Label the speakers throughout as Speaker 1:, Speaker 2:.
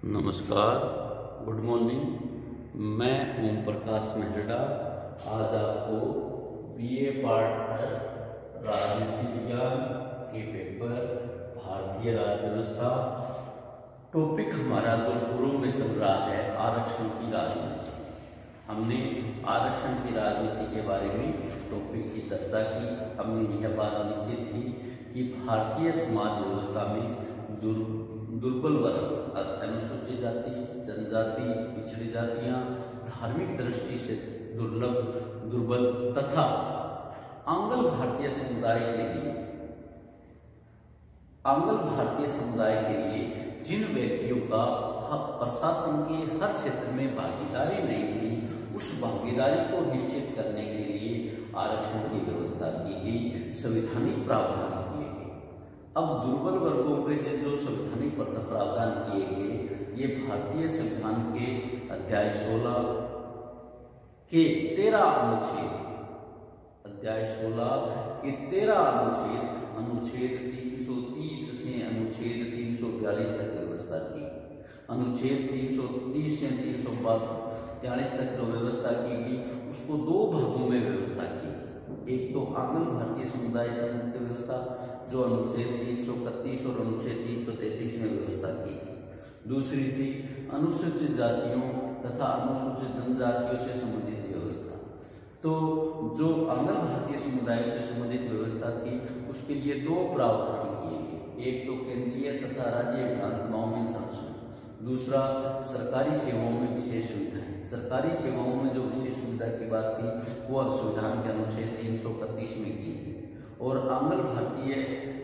Speaker 1: नमस्कार, good morning. मैं ओम प्रकाश मेहरा आज आपको बीए पार्ट फर्स्ट राजनीति विज्ञान के पेपर भारतीय राज्य व्यवस्था टॉपिक हमारा जो पूर्व में चल रहा है आरक्षण की राजनीति। हमने आरक्षण की राजनीति के बारे में टॉपिक की चर्चा की। हमने यह बात निश्चित की कि भारतीय समाज व्यवस्था में दुर्बल वर्ग, अनुसूचित जाति, जनजाति, पिछड़ी जातियां, धार्मिक दृष्टि से दुर्बल तथा आंग्ल भारतीय समुदाय के लिए जिन व्यक्तियों का प्रशासन के हर क्षेत्र में भागीदारी नहीं थी, उस भागीदारी को निश्चित करने के लिए आरक्षण की व्यवस्था की गई, संवैधानिक प्रावधान किए गए। अब दुर्बल वर्गों के जो संवैधानिक प्रावधान किए गए, ये भारतीय संविधान के अध्याय 16 के 13 अनुच्छेद, अध्याय 16 के 13 अनुच्छेद 330 से अनुच्छेद 342 तक व्यवस्था की। अनुच्छेद 330 से 342 तक जो व्यवस्था की गई, उसको दो भागों में व्यवस्था की गई। एक तो आंग्ल भारतीय समुदाय संबंधित व्यवस्था, जो अनुच्छेद 331 और अनुच्छेद 333 में व्यवस्था की गई। दूसरी थी अनुसूचित जातियों तथा अनुसूचित जनजातियों से संबंधित व्यवस्था। तो जो आंग्ल भारतीय समुदाय से संबंधित व्यवस्था थी, उसके लिए दो प्रावधान किए गए। एक तो केंद्रीय तथा राज्य विधानसभाओं में संरक्षण, दूसरा सरकारी सेवाओं में विशेष सुविधाएं। सरकारी सेवाओं में जो विशेष सुविधा की बात थी, वो अब संविधान के अनुच्छेद 331 में की गई। और आंग्ल भारतीय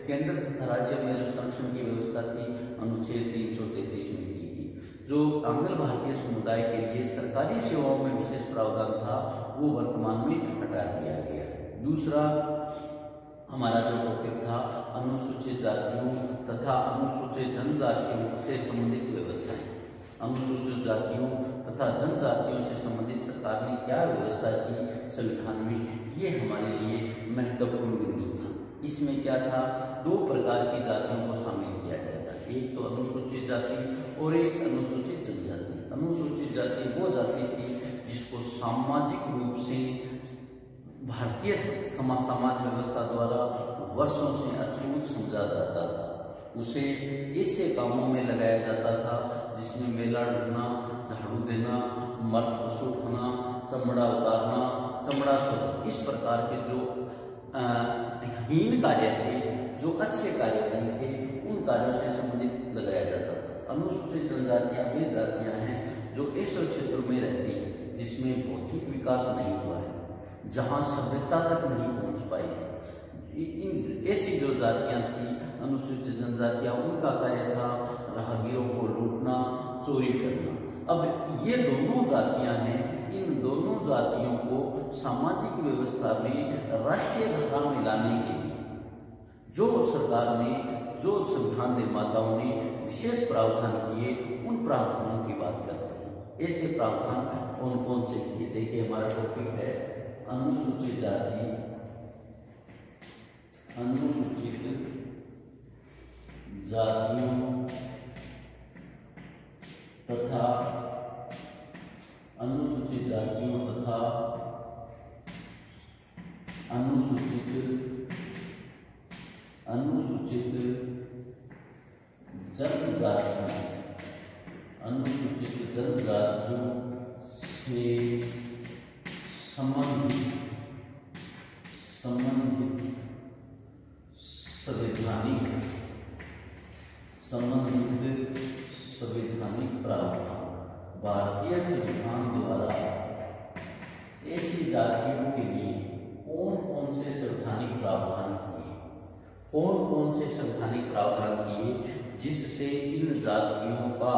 Speaker 1: केंद्र तथा राज्य में जो संरक्षण की व्यवस्था थी, अनुच्छेद 333 में की गई। जो आंग्ल भारतीय समुदाय के लिए सरकारी सेवाओं में विशेष प्रावधान था, वो वर्तमान में हटा दिया गया। दूसरा हमारा जो टॉपिक था अनुसूचित जातियों तथा अनुसूचित जनजातियों से संबंधित व्यवस्थाएं। अनुसूचित जातियों तथा जनजातियों से संबंधित सरकार ने क्या व्यवस्था की संविधान में, ये हमारे लिए महत्वपूर्ण बिंदु था। इसमें क्या था, दो प्रकार की जातियों को शामिल किया गया था। एक तो अनुसूचित जाति और एक अनुसूचित जनजाति। अनुसूचित जाति वो जाति थी जिसको सामाजिक रूप से भारतीय समाज व्यवस्था द्वारा वर्षों से अछूत समझा जाता था। उसे ऐसे कामों में लगाया जाता था जिसमें मेला ढूंढना, झाड़ू देना, मर्द पशु उठाना, चमड़ा उतारना, चमड़ा सोना, इस प्रकार के जो हीन कार्य थे, जो अच्छे कार्य नहीं थे, उन कार्यों से संबंधित लगाया जाता था। अनुसूचित जनजातियां वे जातियां हैं जो ऐसे क्षेत्रों में रहती हैं जिसमें भौतिक विकास नहीं हुआ है, जहां सभ्यता तक नहीं पहुंच पाई। ऐसी जो जातियां थी अनुसूचित जनजातियां, उनका कार्य था राहगीरों को लूटना, चोरी करना। अब ये दोनों जातियां हैं, इन दोनों जातियों को सामाजिक व्यवस्था में राष्ट्रीय धारा में लाने के लिए जो सरकार ने, जो संविधान निर्माताओं ने विशेष प्रावधान किए, उन प्रावधानों की बात करते हैं। ऐसे प्रावधान कौन कौन से किए, देखिए हमारा टॉपिक है अनुसूचित जाति, अनुसूचित जातियों तथा अनुसूचित जातियों तथा अनुसूचित जनजातियों, अनुसूचित जनजातियों से संबंधित संवैधानिक प्रावधान। भारतीय संविधान द्वारा ऐसी जातियों के लिए कौन कौन से संवैधानिक प्रावधान किए, कौन कौन से संवैधानिक प्रावधान किए जिससे इन जातियों का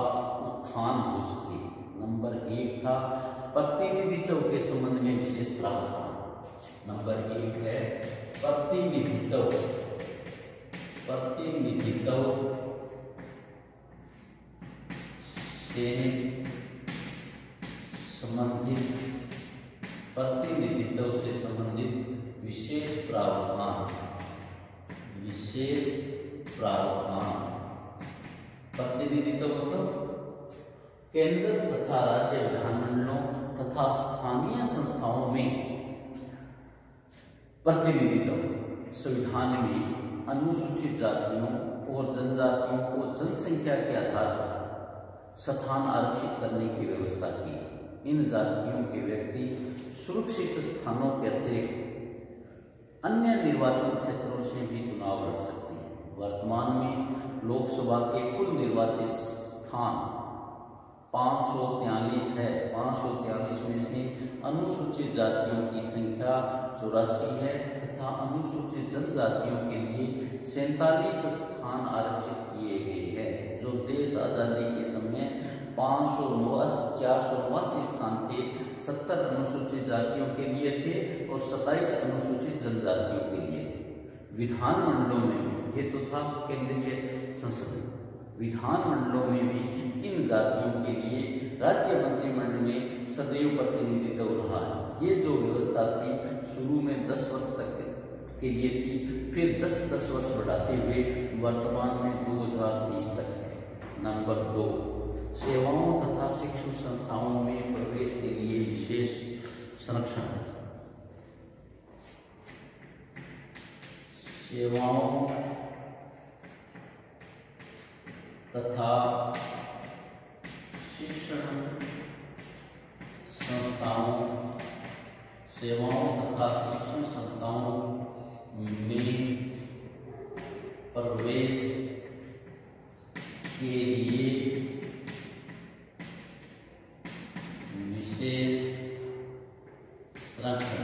Speaker 1: उत्थान हो सके। नंबर 1 था प्रतिनिधित्व के संबंध में विशेष प्रावधान। नंबर 1 है प्रतिनिधित्व से संबंधित विशेष प्रावधान। प्रतिनिधित्व मतलब केंद्र तथा राज्य विधानमंडलों तथा स्थानीय संस्थाओं में प्रतिनिधित्व। संविधान में अनुसूचित जातियों और जनजातियों को जनसंख्या के आधार पर स्थान आरक्षित करने की व्यवस्था की। इन जातियों के व्यक्ति सुरक्षित स्थानों के अतिरिक्त अन्य निर्वाचन क्षेत्रों से भी चुनाव लड़ सकते हैं। वर्तमान में लोकसभा के कुल निर्वाचित स्थान 543 है। 543 में से अनुसूचित जातियों की संख्या 84 है तथा अनुसूचित जनजातियों के लिए 47 स्थान आरक्षित किए गए हैं। जो देश आजादी के समय 489 स्थान थे, 70 अनुसूचित जातियों के लिए थे और 27 अनुसूचित जनजातियों के लिए थे। विधानमंडलों में भी ये तो था केंद्रीय संसद, विधानमंडलों में भी इन जातियों के लिए राज्य मंत्रिमंडल में सदैव प्रतिनिधित्व रहा है। ये जो व्यवस्था थी शुरू में 10 वर्ष तक के लिए थी, फिर 10 वर्ष बढ़ाते हुए वर्तमान में 2020 तक है। नंबर 2, सेवाओं तथा शिक्षण संस्थाओं में प्रवेश के लिए विशेष संरक्षण। सेवाओं तथा शिक्षण संस्थाओं, सेवाओं तथा शिक्षण संस्थाओं में प्रवेश के लिए विशेष संरक्षण।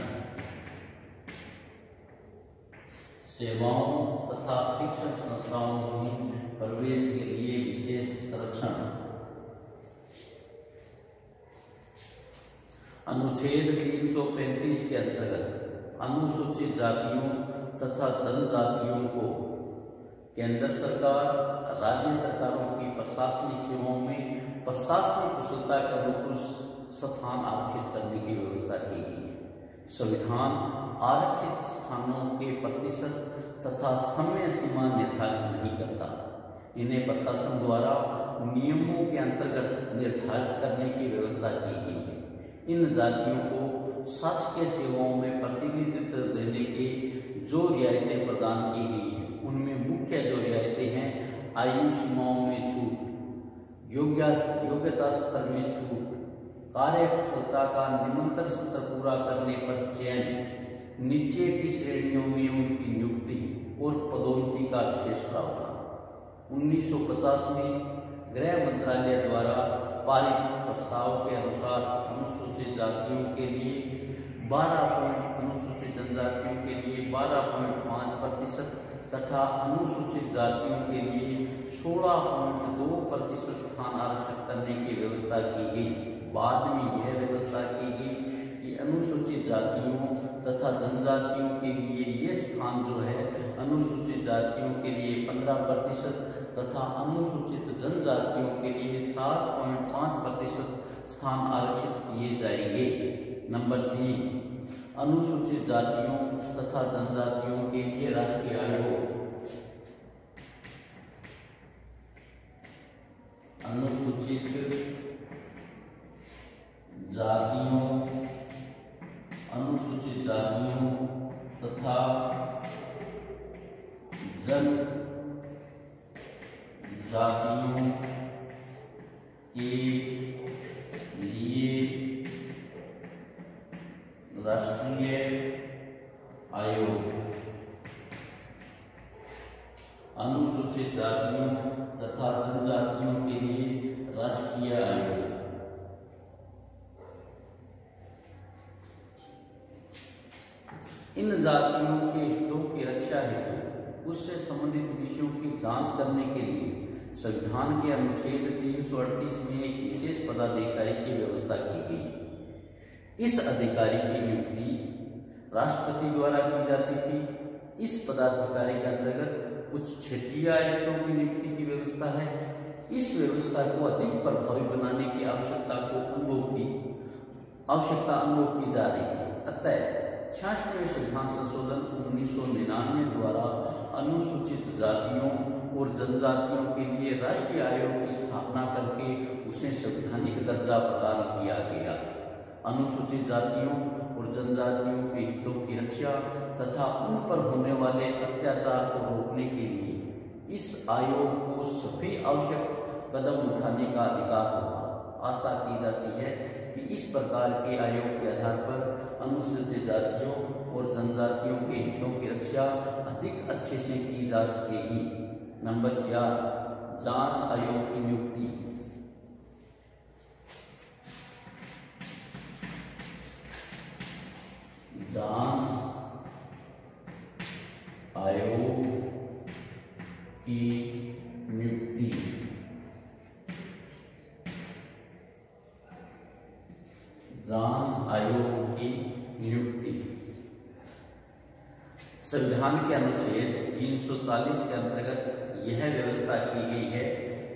Speaker 1: सेवाओं तथा शिक्षण संस्थाओं में प्रवेश के लिए विशेष संरक्षण। अनुच्छेद 335 के अंतर्गत अनुसूचित जातियों तथा जनजातियों को केंद्र सरकार, राज्य सरकारों की प्रशासनिक सेवाओं में प्रशासनिक कुशलता के अनुकूल स्थान आरक्षित करने की व्यवस्था की गई है। संविधान आरक्षित स्थानों के प्रतिशत तथा समय सीमा निर्धारित नहीं करता। इन्हें प्रशासन द्वारा नियमों के अंतर्गत निर्धारित करने की व्यवस्था की गई है। इन जातियों को शासकीय सेवाओं में प्रतिनिधित्व देने के जो रियायतें प्रदान की गई हैं, उनमें मुख्य जो रियायतें हैं, आयु सीमाओं में छूट, योग्यता स्तर में छूट, कार्य कुशलता का निरंतर सत्र पूरा करने पर चयन, नीचे की श्रेणियों में उनकी नियुक्ति और पदोन्नति का विशेष प्रावधान। 1950 में गृह मंत्रालय द्वारा पारित प्रस्ताव के अनुसार अनुसूचित जातियों के लिए 12 अनुसूचित जनजातियों के लिए 12.5% तथा अनुसूचित जातियों के लिए 16.2% स्थान आरक्षित करने की व्यवस्था की गई। बाद में यह व्यवस्था की गई कि अनुसूचित जातियों तथा जनजातियों के लिए ये स्थान जो है अनुसूचित जातियों के लिए 15% तथा अनुसूचित जनजातियों के लिए 7.5% स्थान आरक्षित किए जाएंगे। नंबर 3, अनुसूचित जातियों तथा जनजातियों के लिए राष्ट्रीय आयोग। अनुसूचित जातियों तथा जनजातियों के लिए राष्ट्रीय आयोग। अनुसूचित जातियों तथा जनजातियों के लिए राष्ट्रीय आयोग। इन जातियों के हितों की रक्षा हेतु उससे संबंधित विषयों की जांच करने के लिए संविधान के अनुच्छेद 338 में एक विशेष पदाधिकारी की व्यवस्था की गई है। इस अधिकारी की नियुक्ति राष्ट्रपति द्वारा की जाती थी। इस पदाधिकारी के अंतर्गत कुछ क्षेत्रीय आयुक्तों की नियुक्ति की व्यवस्था है। इस व्यवस्था को अधिक प्रभावी बनाने की आवश्यकता अनुभव की जा रही है। अतः 66वें संविधान संशोधन 1999 द्वारा अनुसूचित जातियों और जनजातियों के लिए राष्ट्रीय आयोग की स्थापना करके उसे संवैधानिक दर्जा प्रदान किया गया। अनुसूचित जातियों और जनजातियों के हितों की रक्षा तथा उन पर होने वाले अत्याचार को रोकने के लिए इस आयोग को सभी आवश्यक कदम उठाने का अधिकार होगा। आशा की जाती है कि इस प्रकार के आयोग के आधार पर अनुसूचित जातियों और जनजातियों के हितों की रक्षा अधिक अच्छे से की जा सकेगी। नंबर 4, जांच आयोग की नियुक्ति। जांच आयोग की नियुक्ति। जांच आयोग की नियुक्ति संविधान के अनुच्छेद 340 के अंतर्गत यह व्यवस्था की गई है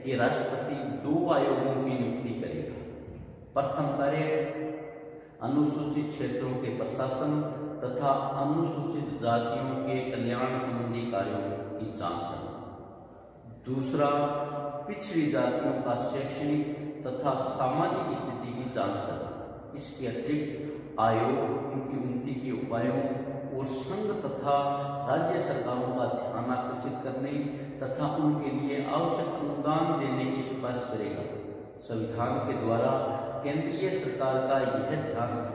Speaker 1: कि राष्ट्रपति 2 आयोगों की नियुक्ति करेगा। प्रथम कार्य अनुसूचित क्षेत्रों के प्रशासन तथा अनुसूचित जातियों के कल्याण संबंधी कार्यों की जांच करना। दूसरा, पिछड़ी जातियों का शैक्षणिक तथा सामाजिक स्थिति की जांच करना। इसके अतिरिक्त आयोग उनकी उन्नति के उपायों और संघ तथा राज्य सरकारों का ध्यान आकर्षित करने तथा उनके लिए आवश्यक अनुदान देने की सिफारिश करेगा। संविधान के द्वारा केंद्रीय सरकार का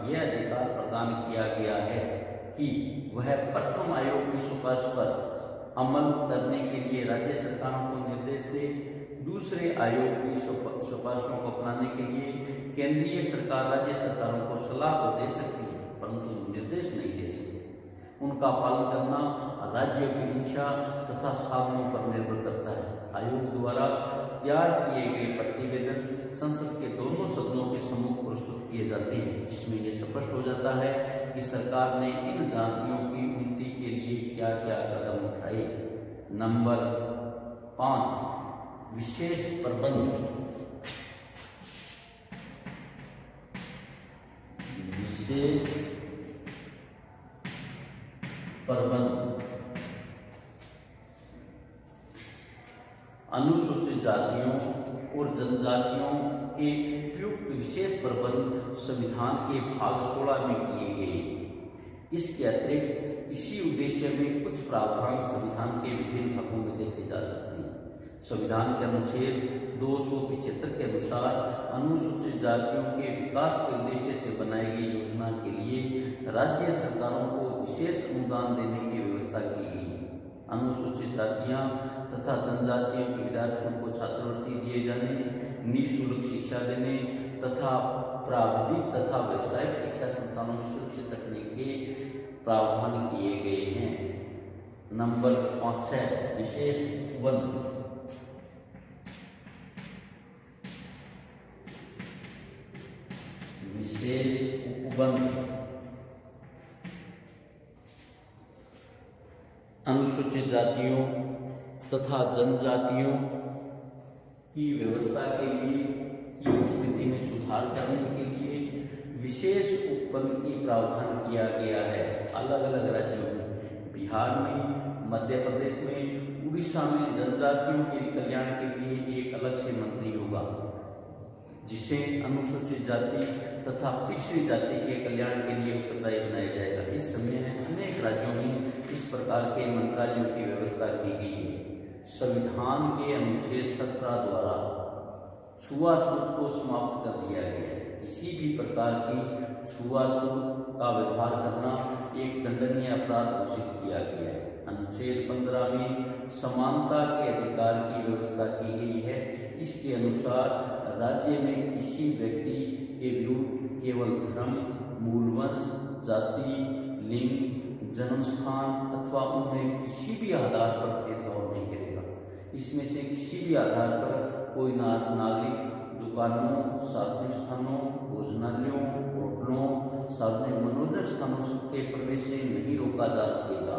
Speaker 1: यह अधिकार प्रदान किया गया है कि वह प्रथम आयोग की सिफारिश पर अमल करने के लिए राज्य सरकारों को निर्देश दे। दूसरे आयोग की सिफारिशों को अपनाने के लिए केंद्रीय सरकार राज्य सरकारों को सलाह तो दे सकती है, परंतु निर्देश नहीं दे सकती। उनका पालन करना राज्यों की इच्छा तथा साधनों पर निर्भर करता है। आयोग द्वारा तैयार किए गए प्रतिवेदन संसद के दोनों सदनों के सम्मुख प्रस्तुत किए जाते हैं, जिसमें यह स्पष्ट हो जाता है कि सरकार ने इन जातियों की उन्नति के लिए क्या क्या कदम उठाए। नंबर 5, विशेष प्रबंध। विशेष प्रबंध अनुसूचित जातियों और जनजातियों के उपयुक्त विशेष प्रबंध संविधान के भाग 16 में किए गए। इसके अतिरिक्त इसी उद्देश्य में कुछ प्रावधान संविधान के विभिन्न भागों में देखे जा सकते हैं। संविधान के अनुच्छेद 275 के अनुसार अनुसूचित जातियों के विकास के उद्देश्य से बनाई गई योजना के लिए राज्य सरकारों को विशेष अनुदान देने की व्यवस्था की गई है। अनुसूचित जातियां तथा जनजातियों के विद्यार्थियों को छात्रवृत्ति दिए जाने, निःशुल्क शिक्षा देने तथा प्राविधिक तथा व्यावसायिक शिक्षा संस्थानों में सुरक्षित रखने के प्रावधान किए गए हैं। नंबर 5 है विशेष उपबंध। विशेष उपबंध अनुसूचित जातियों तथा जनजातियों की व्यवस्था के लिए की स्थिति में सुधार करने के लिए विशेष उपबंध की प्रावधान किया गया है। अलग अलग राज्यों में, बिहार में, मध्य प्रदेश में, उड़ीसा में जनजातियों के कल्याण के लिए एक अलग से मंत्री होगा, जिसे अनुसूचित जाति तथा पिछड़ी जाति के कल्याण के लिए उत्तरदायी बनाया जाएगा। इस समय अनेक राज्यों में इस प्रकार के मंत्रालयों की व्यवस्था की गई है। संविधान के अनुच्छेद 17 द्वारा छुआछूत को समाप्त कर दिया गया है। किसी भी प्रकार की छुआछूत का व्यवहार करना एक दंडनीय अपराध घोषित किया गया है। अनुच्छेद 15 में समानता के अधिकार की व्यवस्था की गई है। इसके अनुसार राज्य में किसी व्यक्ति के विरुद्ध केवल धर्म, मूलवंश, जाति, लिंग, जन्म स्थान अथवा उनमें किसी भी आधार पर भेदभाव नहीं करेगा। इसमें से किसी भी आधार पर कोई नागरिक दुकानों, सार्वजनिक स्थानों, भोजनालयों, होटलों, सार्वजनिक मनोरंजन स्थानों के प्रवेश से नहीं रोका जा सकेगा।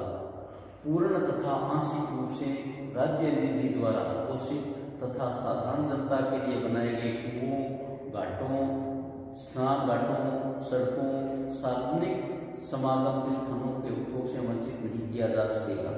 Speaker 1: पूर्ण तथा आंशिक रूप से राज्य निधि द्वारा पोषित तथा साधारण जनता के लिए बनाए गए कुओं, घाटों, स्नान घाटों, सड़कों, सार्वजनिक समागम के स्थानों के उपयोग से वंचित नहीं किया जा सकेगा।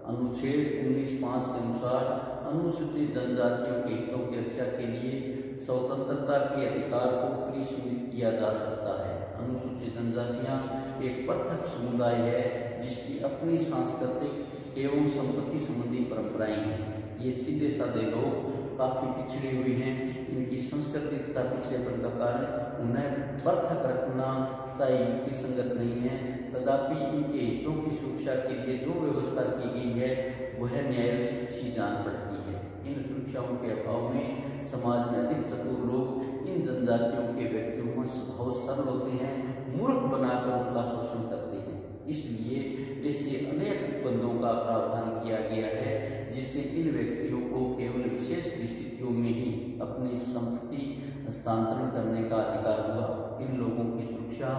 Speaker 1: अनुच्छेद 19(5) के अनुसार अनुसूचित जनजातियों के हितों की रक्षा के लिए स्वतंत्रता के अधिकार को परिसीमित किया जा सकता है। अनुसूचित जनजातियां एक पृथक समुदाय है जिसकी अपनी सांस्कृतिक एवं संपत्ति संबंधी परंपराएं हैं। ये सीधे साधे लोग काफी पिछड़े हुए हैं। इनकी संस्कृति तथा पिछड़ेपन का कारण उन्हें पृथक रखना चाहे युक्ति संगत नहीं है, तथापि इनके हितों की सुरक्षा के लिए जो व्यवस्था की गई है वह न्यायोचित सी जान पड़ती है। इन सुरक्षाओं के अभाव में समाज में अधिक चतुर लोग इन जनजातियों के व्यक्तियों में बहुत सरल होते हैं, मूर्ख बनाकर उनका शोषण करते हैं। इसलिए ऐसे अनेक उपबंधों का प्रावधान किया गया है जिससे इन व्यक्तियों को केवल विशेष परिस्थितियों में ही अपनी संपत्ति हस्तांतरण करने का अधिकार हुआ। इन लोगों की सुरक्षा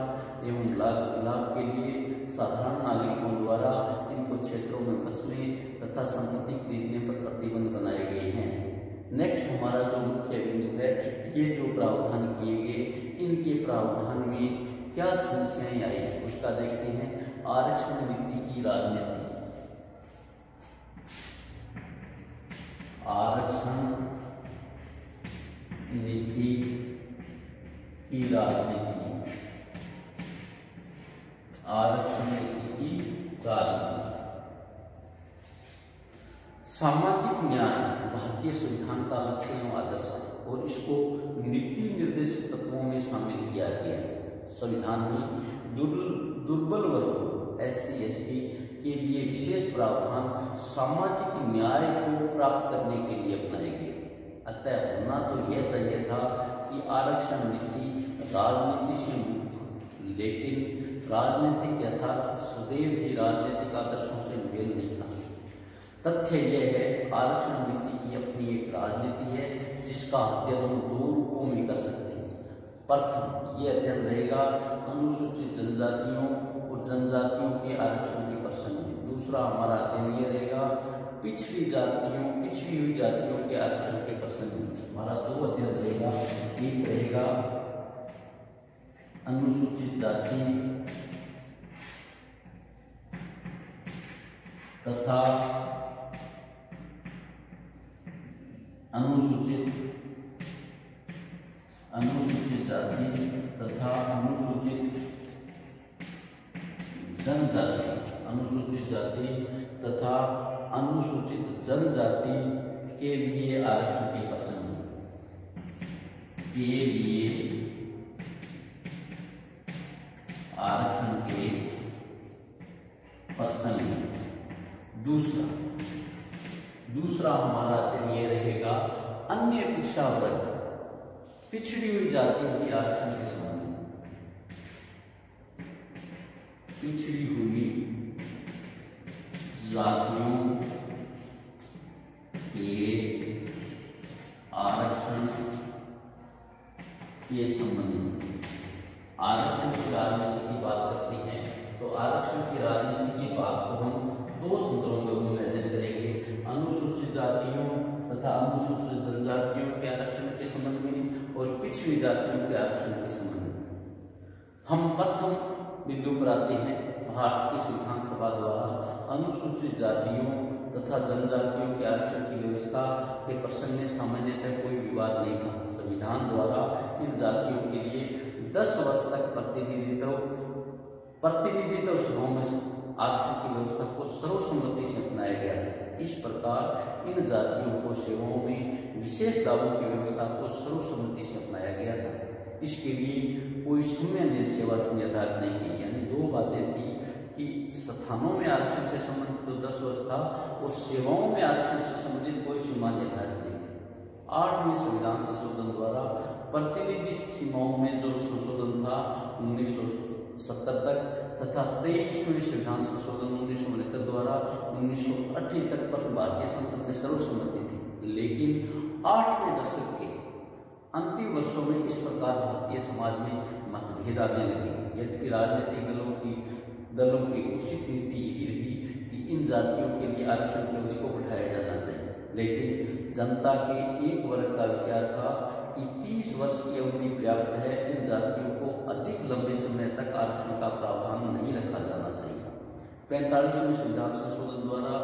Speaker 1: एवं लाभ के लिए साधारण नागरिकों द्वारा इनको क्षेत्रों में बसने तथा संपत्ति खरीदने पर प्रतिबंध बनाए गए हैं। नेक्स्ट हमारा जो मुख्य बिंदु है, ये जो प्रावधान किए गए, इनके प्रावधान में क्या समस्याएं आई उसका देखते हैं। आरक्षण नीति की राजनीति। आरक्षण नीति की राजनीति। आरक्षण नीति की राजनीति। सामाजिक न्याय भारतीय संविधान का लक्ष्य एवं आदर्श है और इसको नीति निर्देशक तत्वों में शामिल किया गया है। संविधान में दुर्बल वर्गों SC ST के लिए विशेष प्रावधान सामाजिक न्याय को प्राप्त करने के लिए अपनाए गए। अतः होना तो यह चाहिए था कि आरक्षण नीति राजनीति से मुक्त हो, लेकिन राजनीतिक यथार्थ सदैव ही राजनीतिक आदर्शों से मेल नहीं खाता। तथ्य यह है आरक्षण नीति की अपनी एक राजनीति है जिसका अध्ययन हम दो रूपों में कर सकते हैं। प्रथम ये अध्ययन रहेगा अनुसूचित जनजातियों और जनजातियों के आरक्षण के प्रसंग में। दूसरा हमारा अध्ययन ये रहेगा पिछड़ी हुई जातियों के आरक्षण के प्रसंग में। हमारा दो अध्ययन रहेगा। एक रहेगा अनुसूचित जाति तथा अनुसूचित जाति तथा अनुसूचित जनजाति। अनुसूचित जाति तथा अनुसूचित जनजाति के लिए आरक्षण के प्रसंग के लिए आरक्षण के प्रसंग। दूसरा हमारा अध्ययन ये रहेगा अन्य पिछड़ा वर्ग पिछड़ी हुई जातियों के आरक्षण के संबंध में। पिछड़ी हुई जातियों के आरक्षण के संबंध में। आरक्षण की राजनीति की बात करते हैं तो आरक्षण की राजनीति की बात को हम दो संदर्भों में अध्ययन करेंगे। अनुसूचित जातियों तथा अनुसूचित जनजातियों के आरक्षण के संबंध में और पिछड़ी जातियों के आरक्षण के संबंध में। हम प्रथम बिंदु पर आते हैं। भारत की संविधान सभा द्वारा अनुसूचित जातियों तथा जनजातियों के आरक्षण की व्यवस्था के प्रसंग में सामान्यतः कोई विवाद नहीं था। संविधान द्वारा इन जातियों के लिए 10 वर्ष तक प्रतिनिधित्व सभाओं में आरक्षण की व्यवस्था को सर्वसम्मति से अपनाया गया है। इस प्रकार इन जातियों को सेवाओं में विशेष दावों की व्यवस्था को सर्वसम्मति से अपनाया गया था। इसके लिए कोई समय सेवा से निर्धारित नहीं की। यानी दो बातें थी कि स्थानों में आरक्षण से संबंधित तो 10 वर्ष था और सेवाओं में आरक्षण से संबंधित कोई सीमा निर्धारित नहीं थी। 8वें संविधान संशोधन द्वारा प्रतिनिधि सीमाओं में जो संशोधन था 1970 तक तथा 23वें संविधान संशोधन 1969 द्वारा 1980 तक पर भारतीय संसद में सर्वसम्मति थी। लेकिन 8वें दशक के अंतिम वर्षों में इस प्रकार भारतीय समाज में मतभेद आने लगे। यद्यपि राजनीतिक दलों की उचित नीति यही रही कि इन जातियों के लिए आरक्षण की अवधि को बढ़ाया जाना चाहिए, लेकिन जनता के एक वर्ग का विचार था कि 30 वर्ष की अवधि पर्याप्त है। इन जातियों को अधिक लंबे समय तक आरक्षण का प्रावधान नहीं रखा जाना चाहिए। 45वें संविधान संशोधन द्वारा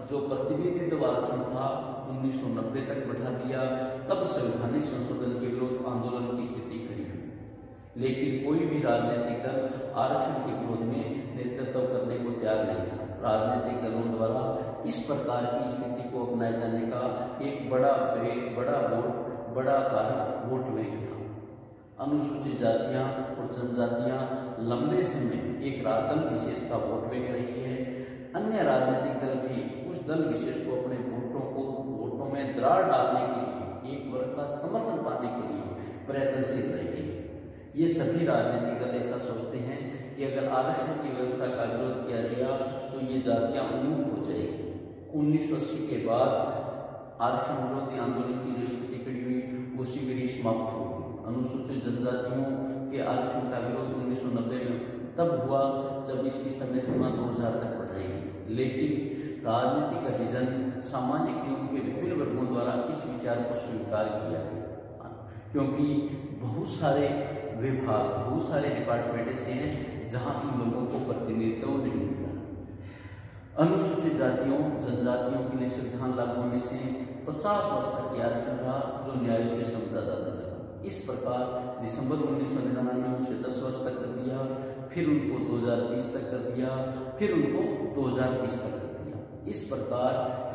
Speaker 1: जो प्रतिनिधित्व आरक्षण था 1990 तक बढ़ा दिया तब संवैधानिक संशोधन के विरोध आंदोलन की स्थिति खड़ी हुई, लेकिन कोई भी राजनीतिक दल आरक्षण के विरोध में नेतृत्व करने को तैयार नहीं था। राजनीतिक दलों द्वारा इस प्रकार की स्थिति को अपनाए जाने का एक बड़ा कारण वोट बैंक था। अनुसूचित जातियां और जनजातियां लंबे समय एक दल विशेष का वोट बैंक रही है। अन्य राजनीतिक दल भी उस दल विशेष को अपने वोटों में दरार डालने के लिए, एक वर्ग का समर्थन पाने के लिए प्रयत्नशील रहे हैं। ये सभी राजनीतिक दल ऐसा सोचते हैं कि अगर आरक्षण की व्यवस्था का विरोध किया गया तो ये जातियां उन्मुख हो जाएगी। 1980 के बाद आरक्षण विरोधी आंदोलन की जो स्थिति खड़ी हुई वो शीघ्र ही समाप्त हो गई। अनुसूचित जनजातियों के आरक्षण का विरोध 1990 में तब हुआ जब इसकी समय सीमा 2000 तक बढ़ाई गई, लेकिन राजनीतिक अभिजन सामाजिक जीवन के विभिन्न वर्गों द्वारा इस विचार को स्वीकार किया गया, क्योंकि बहुत सारे विभाग, बहुत सारे डिपार्टमेंट ऐसे हैं जहां इन लोगों को प्रतिनिधित्व नहीं मिलता। अनुसूचित जातियों जनजातियों के लिए संविधान लागू होने से 50 वर्ष तक की आरक्षण रहा, जो न्यायोचित समझा जाता था। इस प्रकार दिसंबर 1999 में उसे 10 वर्ष तक कर दिया, फिर उनको 2020 तक कर दिया, फिर उनको 2030 तक कर दिया। इस प्रकार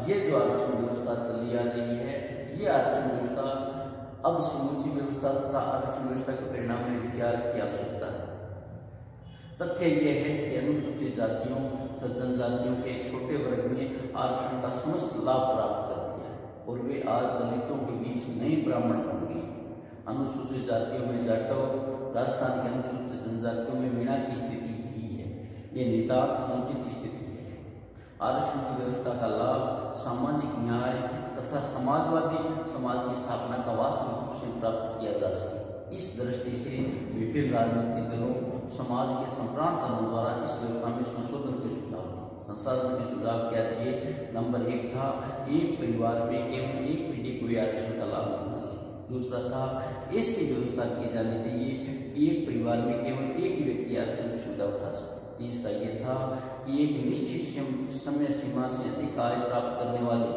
Speaker 1: ये जो आरक्षण व्यवस्था चली आ रही है, ये आरक्षण व्यवस्था अब समूची व्यवस्था तथा आरक्षण व्यवस्था के परिणाम में विचार की आवश्यकता है। तथ्य यह है कि अनुसूचित जातियों तथा जनजातियों के छोटे वर्ग में आरक्षण का समस्त लाभ प्राप्त कर दिया और वे आज दलितों के बीच नए ब्राह्मण बन गए। अनुसूचित जातियों में जाटव, राजस्थान के अनुसूचित जनजातियों में मीणा की स्थिति ही है। ये नितांत अनुचित स्थिति है। आरक्षण की व्यवस्था का लाभ सामाजिक न्याय तथा समाजवादी समाज की स्थापना का वास्तविक रूप से प्राप्त किया जा सके। इस दृष्टि से विभिन्न राजनीतिक दलों, समाज के संप्रांत जनों द्वारा इस व्यवस्था में संशोधन के सुझाव दिए। संशोधन के सुझाव क्या दिए? नंबर 1 था, एक परिवार में केवल एक पीढ़ी को आरक्षण का लाभ मिलना चाहिए। दूसरा था, ऐसी व्यवस्था की जानी चाहिए कि एक परिवार में केवल एक ही व्यक्ति आरक्षण की सुविधा उठा सके। तीसरा ये था कि एक निश्चित समय सीमा से अधिक आय प्राप्त करने वाले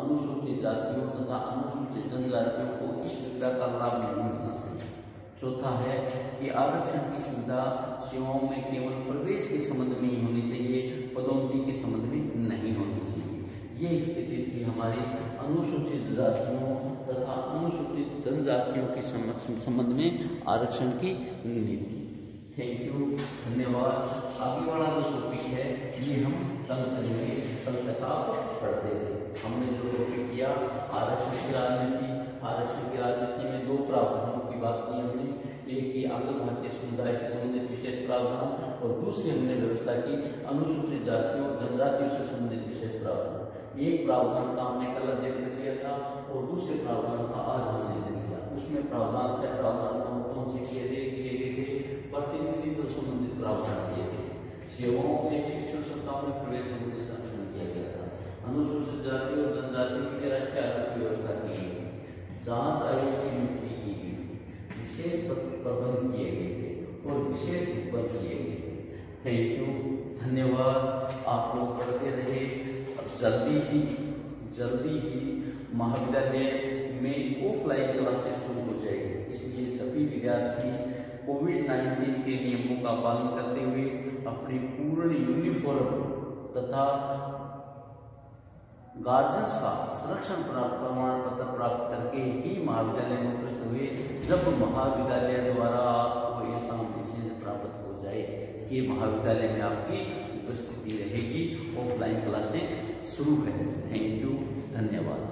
Speaker 1: अनुसूचित जातियों तथा अनुसूचित जनजातियों को इस सुविधा का लाभ नहीं मिलना चाहिए। चौथा है कि आरक्षण की सुविधा सेवाओं में केवल प्रवेश के संबंध में ही होनी चाहिए, पदोन्नति के संबंध में नहीं होनी चाहिए। ये स्थिति थी हमारी अनुसूचित जातियों तथा अनुसूचित जनजातियों के संबंध में आरक्षण की नीति। थैंक यू, धन्यवाद। आगे वाला जो टॉपिक है ये हम कल करेंगे, कल तक आप पढ़ते रहे। हमने जो टॉपिक किया आरक्षण की राजनीति, आरक्षण की राजनीति में 2 प्रावधानों की बात की हमने। एक की आंग्ल भारतीय समुदाय से संबंधित विशेष प्रावधान और दूसरी हमने व्यवस्था की अनुसूचित जातियों जनजातियों से संबंधित विशेष प्रावधान। एक प्रावधान का हमने कल अध्ययन कर लिया था और दूसरे प्रावधान का आज हमने अध्ययन किया। उसमें प्रावधान से प्रावधान कौन से किए गए थे? प्रतिनिधित्व संबंधित प्रावधान किए थे। सेवाओं में शिक्षण संस्थाओं में प्रवेश संबंधी संरक्षण किया गया था। अनुसूचित जाति और जनजाति के लिए राष्ट्रीय आयोग की व्यवस्था की गई थी। जांच आयोग की नियुक्ति की गई थी। विशेष प्रबंध किए गए थे और विशेष उपबंध किए गए थे। थैंक यू, धन्यवाद। आप लोग पढ़ते रहे। अब जल्दी ही महाविद्यालय में ऑफलाइन क्लासेस शुरू हो जाएगी, इसलिए सभी विद्यार्थी कोविड-19 के नियमों का पालन करते हुए अपनी पूर्ण यूनिफॉर्म तथा गार्जियंस का संरक्षण प्रमाण पत्र प्राप्त करके ही महाविद्यालय में उपस्थित हुए। जब महाविद्यालय द्वारा आपको ऐसा मैसेज प्राप्त हो जाए कि महाविद्यालय में आपकी उपस्थिति रहेगी, ऑफलाइन क्लासें शुरू है। थैंक यू, धन्यवाद।